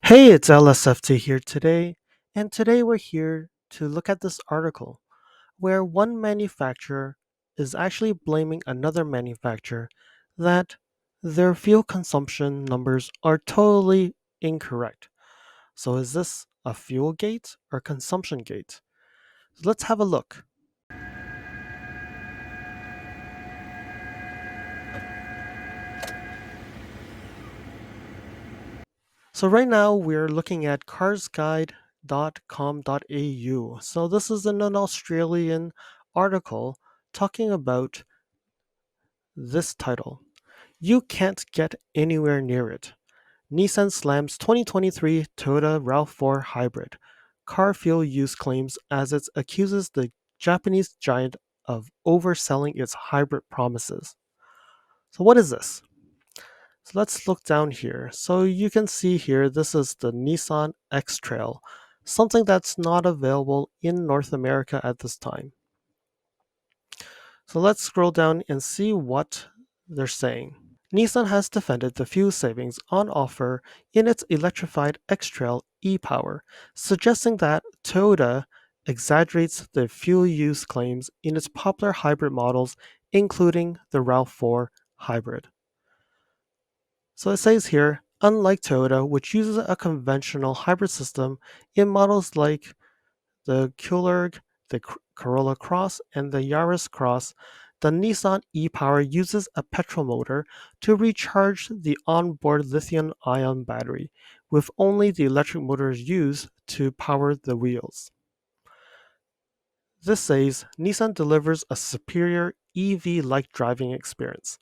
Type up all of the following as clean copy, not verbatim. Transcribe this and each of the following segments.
Hey, it's LSFT here today, and today we're here to look at this article where one manufacturer is actually blaming another manufacturer that their fuel consumption numbers are totally incorrect. So, is this a fuel gate or consumption gate? Let's have a look. So, right now we're looking at carsguide.com.au. So, this is an Australian article talking about this title. You can't get anywhere near it. Nissan slams 2023 Toyota RAV4 Hybrid car fuel use claims as it accuses the Japanese giant of overselling its hybrid promises. So, what is this? So, let's look down here. So, you can see here this is the Nissan X Trail, something that's not available in North America at this time. So, let's scroll down and see what they're saying. Nissan has defended the fuel savings on offer in its electrified X-Trail ePower, suggesting that Toyota exaggerates the fuel use claims in its popular hybrid models, including the RAV4 Hybrid. So it says here, unlike Toyota, which uses a conventional hybrid system in models like the Coulurg, the Corolla Cross, and the Yaris Cross, the Nissan ePower uses a petrol motor to recharge the onboard lithium ion battery, with only the electric motors used to power the wheels. This says Nissan delivers a superior EV like driving experience,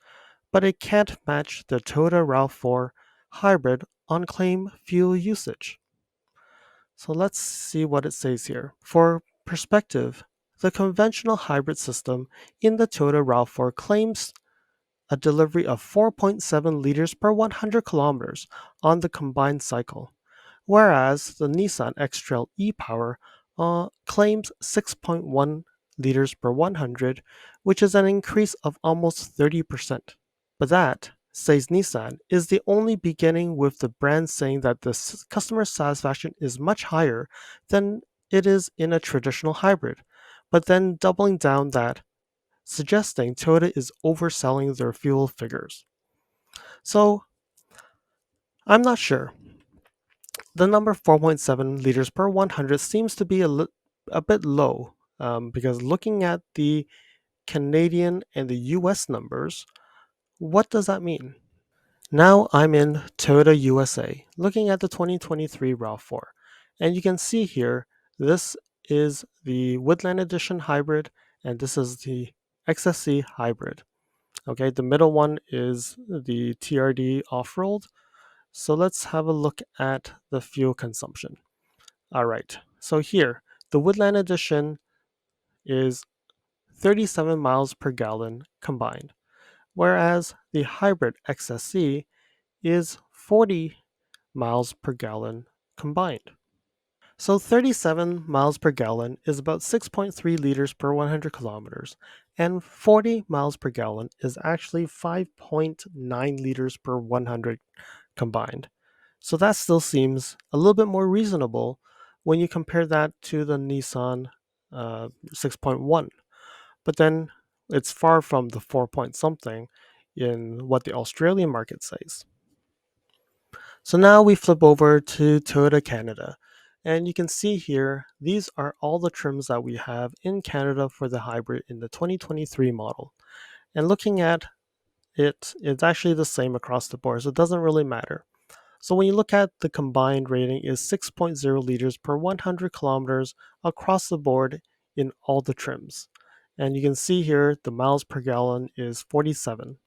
but it can't match the Toyota RAV4 Hybrid on claim fuel usage. So let's see what it says here. For perspective, the conventional hybrid system in the Toyota RAV4 claims a delivery of 4.7 liters per 100 kilometers on the combined cycle, whereas the Nissan X-Trail e-Power claims 6.1 liters per 100, which is an increase of almost 30%. But that, says Nissan, is the only beginning, with the brand saying that the customer satisfaction is much higher than it is in a traditional hybrid, but then doubling down that, suggesting Toyota is overselling their fuel figures. So, I'm not sure. The number 4.7 liters per 100 seems to be a bit low, because looking at the Canadian and the US numbers, what does that mean? Now I'm in Toyota USA, looking at the 2023 RAV4. And you can see here, this is the Woodland Edition Hybrid, and this is the XSC Hybrid. Okay, the middle one is the TRD Off-Road. So let's have a look at the fuel consumption. All right, so here, the Woodland Edition is 37 miles per gallon combined, whereas the Hybrid XSC is 40 miles per gallon combined. So 37 miles per gallon is about 6.3 liters per 100 kilometers, and 40 miles per gallon is actually 5.9 liters per 100 combined. So that still seems a little bit more reasonable when you compare that to the Nissan 6.1. But then it's far from the 4 point something in what the Australian market says. So now we flip over to Toyota Canada. And you can see here, these are all the trims that we have in Canada for the hybrid in the 2023 model. And looking at it, it's actually the same across the board, so it doesn't really matter. So when you look at the combined rating is 6.0 liters per 100 kilometers across the board in all the trims. And you can see here the miles per gallon is 47.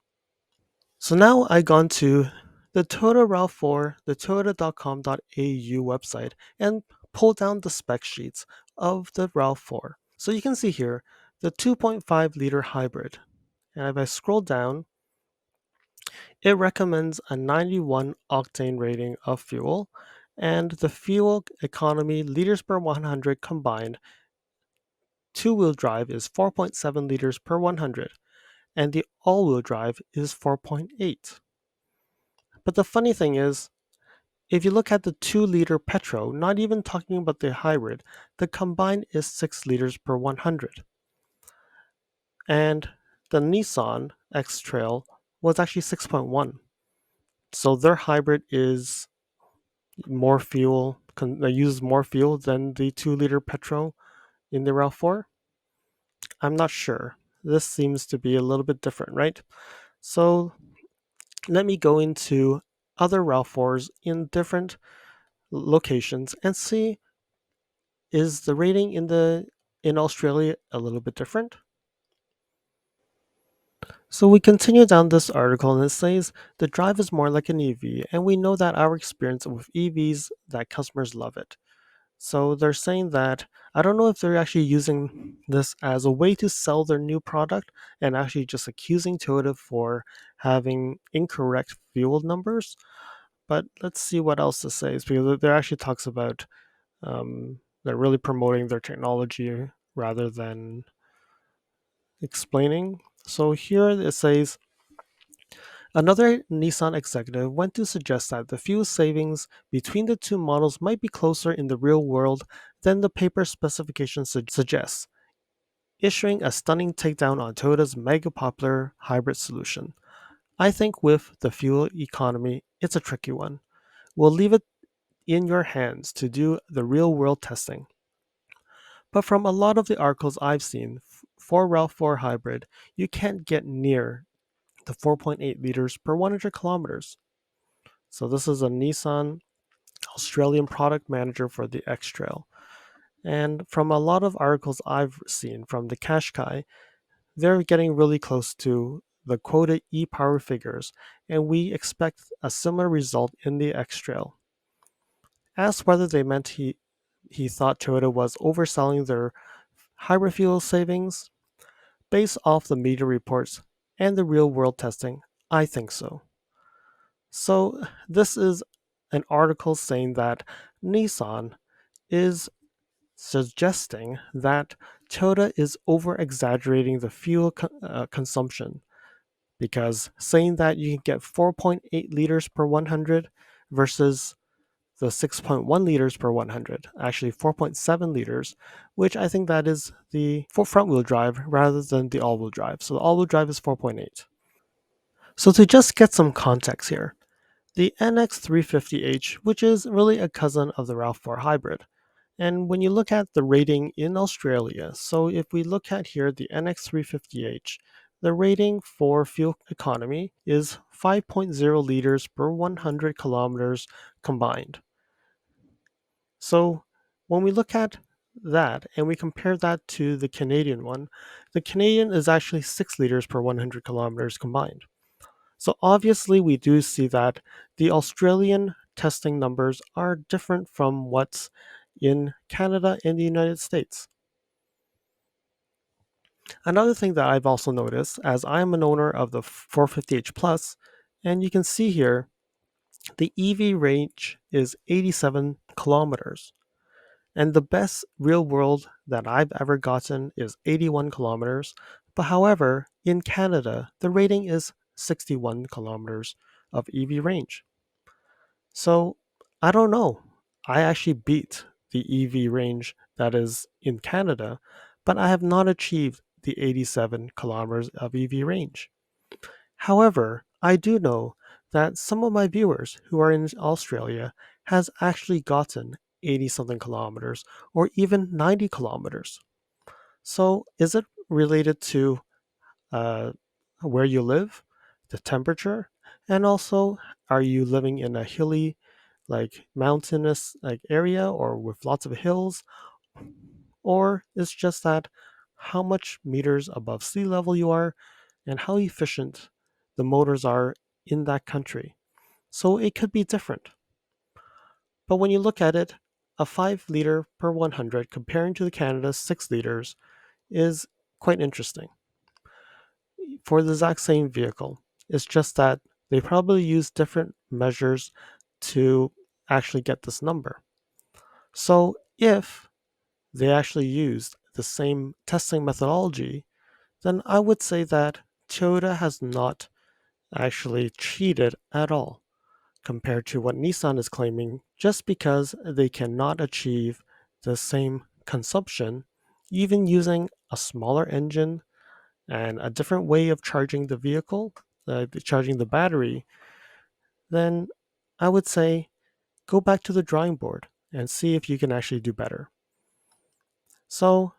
So now I gone to the Toyota RAV4, the toyota.com.au website, and pull down the spec sheets of the RAV4. So you can see here the 2.5 liter hybrid. And if I scroll down, it recommends a 91 octane rating of fuel, and the fuel economy liters per 100 combined two-wheel drive is 4.7 liters per 100, and the all-wheel drive is 4.8. But the funny thing is, If you look at the 2-liter petrol, not even talking about the hybrid, the combined is 6 liters per 100. And the Nissan X Trail was actually 6.1. So their hybrid is more fuel, uses more fuel than the 2-liter petrol in the RAV4. I'm not sure. This seems to be a little bit different, right? So let me go into other RAV4s in different locations and see, is the rating in Australia a little bit different? So we continue down this article and it says the drive is more like an EV, and we know that our experience with EVs that customers love it. So they're saying that I don't know if they're actually using this as a way to sell their new product and actually just accusing Toyota for having incorrect fuel numbers. But let's see what else this says, because there actually talks about they're really promoting their technology rather than explaining. So here it says another Nissan executive went to suggest that the fuel savings between the two models might be closer in the real world than the paper specification suggests, issuing a stunning takedown on Toyota's mega popular hybrid solution. I think with the fuel economy, it's a tricky one. We'll leave it in your hands to do the real world testing. But from a lot of the articles I've seen for RAV4 Hybrid, you can't get near the 4.8 liters per 100 kilometers. So this is a Nissan Australian product manager for the X Trail. And from a lot of articles I've seen from the Qashqai, they're getting really close to the quoted ePower figures, and we expect a similar result in the X Trail. Asked whether they meant he thought Toyota was overselling their hybrid fuel savings, based off the media reports and the real world testing, I think so. So, this is an article saying that Nissan is suggesting that Toyota is over exaggerating the fuel consumption, because saying that you can get 4.8 liters per 100 versus the 6.1 liters per 100, actually 4.7 liters, which I think that is the for front wheel drive rather than the all wheel drive. So the all wheel drive is 4.8. So to just get some context here, the NX350H, which is really a cousin of the RAV4 Hybrid, and when you look at the rating in Australia, so if we look at here the NX350H, the rating for fuel economy is 5.0 liters per 100 kilometers combined. So when we look at that and we compare that to the Canadian one, the Canadian is actually 6 liters per 100 kilometers combined. So obviously, we do see that the Australian testing numbers are different from what's in Canada and the United States. Another thing that I've also noticed, as I'm an owner of the 450H Plus, and you can see here, the EV range is 87 kilometers. And the best real world that I've ever gotten is 81 kilometers. But however, in Canada, the rating is 61 kilometers of EV range. So I don't know. I actually beat the EV range that is in Canada, but I have not achieved the 87 kilometers of EV range. However, I do know that some of my viewers who are in Australia has actually gotten 80 something kilometers or even 90 kilometers. So is it related to uh, where you live, the temperature, and also are you living in a hilly, like mountainous like area or with lots of hills, or it's just that how much meters above sea level you are and how efficient the motors are in that country. So it could be different. But when you look at it, a 5 liter per 100 comparing to the Canada's 6 liters is quite interesting for the exact same vehicle. It's just that they probably use different measures to actually get this number. So if they actually used the same testing methodology, then I would say that Toyota has not actually cheated at all. compared to what Nissan is claiming just because they cannot achieve the same consumption, even using a smaller engine and a different way of charging the vehicle, charging the battery, then I would say go back to the drawing board and see if you can actually do better. So,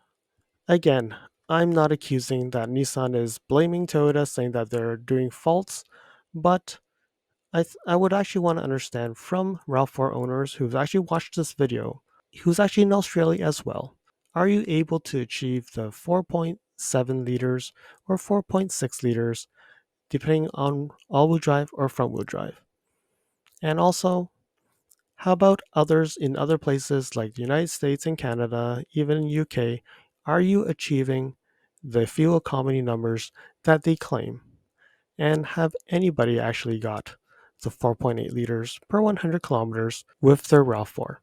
again, I'm not accusing that Nissan is blaming Toyota, saying that they're doing faults, but I would actually want to understand from RAV4 owners who've actually watched this video, who's actually in Australia as well, are you able to achieve the 4.7 liters or 4.6 liters depending on all-wheel drive or front-wheel drive? And also, how about others in other places like the United States and Canada, even in UK, are you achieving the fuel economy numbers that they claim? And have anybody actually got the 4.8 liters per 100 kilometers with their RAV4?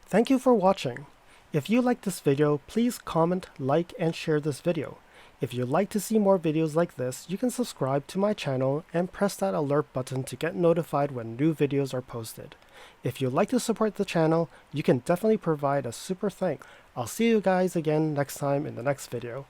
Thank you for watching. If you like this video, please comment, like, and share this video. If you'd like to see more videos like this, you can subscribe to my channel and press that alert button to get notified when new videos are posted. If you'd like to support the channel, you can definitely provide a super thanks. I'll see you guys again next time in the next video.